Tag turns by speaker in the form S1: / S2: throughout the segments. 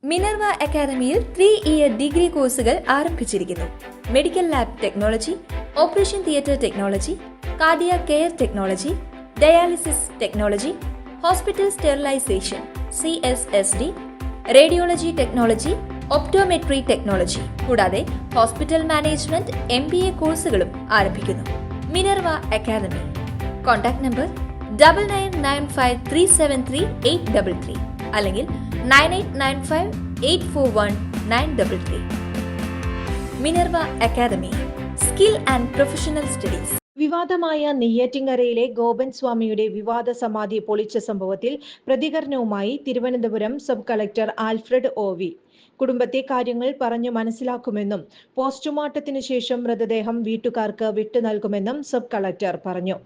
S1: Minerva അക്കാദമിയിൽ 3-ഇയർ degree കോഴ്സുകൾ ആരംഭിച്ചിരിക്കുന്നു. Medical lab technology, operation theatre technology, cardiac care technology, dialysis technology, hospital sterilisation (CSSD), radiology technology, optometry technology കൂടാതെ hospital management MBA കോഴ്സുകളും ആരംഭിക്കുന്നു. Minerva academy. Contact number 9995373833 അല്ലെങ്കിൽ 9895841933. Minerva academy, skill and professional studies.
S2: വിവാദമായ നെയ്യാറ്റിൻകരയിലെ ഗോപൻ സ്വാമിയുടെ വിവാദ സമാധി പൊളിച്ച സംഭവത്തിൽ പ്രതികരണവുമായി Thiruvananthapuram sub collector Alfred OV. കുടുംബത്തെ കാര്യങ്ങൾ പറഞ്ഞു മനസ്സിലാക്കുമെന്നും പോസ്റ്റ്മോർട്ടത്തിന് ശേഷം മൃതദേഹം വീട്ടുകാർക്ക് വിട്ടു നൽകുമെന്നും സബ് കളക്ടർ പറഞ്ഞു.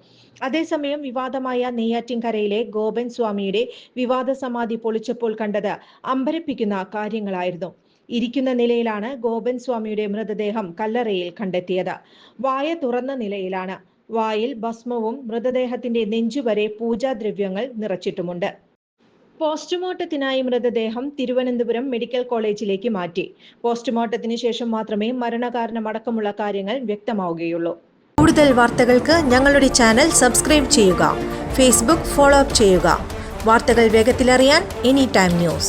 S2: അതേസമയം വിവാദമായ നെയ്യാറ്റിൻകരയിലെ ഗോപൻ സ്വാമിയുടെ വിവാദ സമാധി പൊളിച്ചപ്പോൾ കണ്ടത് അമ്പരപ്പിക്കുന്ന കാര്യങ്ങളായിരുന്നു. ഇരിക്കുന്ന നിലയിലാണ് ഗോപൻ സ്വാമിയുടെ മൃതദേഹം കല്ലറയിൽ കണ്ടെത്തിയത്. വായ തുറന്ന നിലയിലാണ്. വായിൽ ഭസ്മവും മൃതദേഹത്തിന്റെ നെഞ്ചുവരെ പൂജാദ്രവ്യങ്ങൾ നിറച്ചിട്ടുമുണ്ട്. പോസ്റ്റ്മോർട്ടത്തിനായി മൃതദേഹം തിരുവനന്തപുരം മെഡിക്കൽ കോളേജിലേക്ക് മാറ്റി. പോസ്റ്റ്മോർട്ടത്തിന് ശേഷം മാത്രമേ മരണകാരണമടക്കമുള്ള കാര്യങ്ങൾ വ്യക്തമാവുകയുള്ളൂ.
S3: കൂടുതൽ വാർത്തകൾക്ക് ഞങ്ങളുടെ ചാനൽ സബ്സ്ക്രൈബ് ചെയ്യുക. ഫേസ്ബുക്ക് ഫോളോ അപ്പ് ചെയ്യുക. വാർത്തകൾ വേഗത്തിലറിയാൻ Anytime News.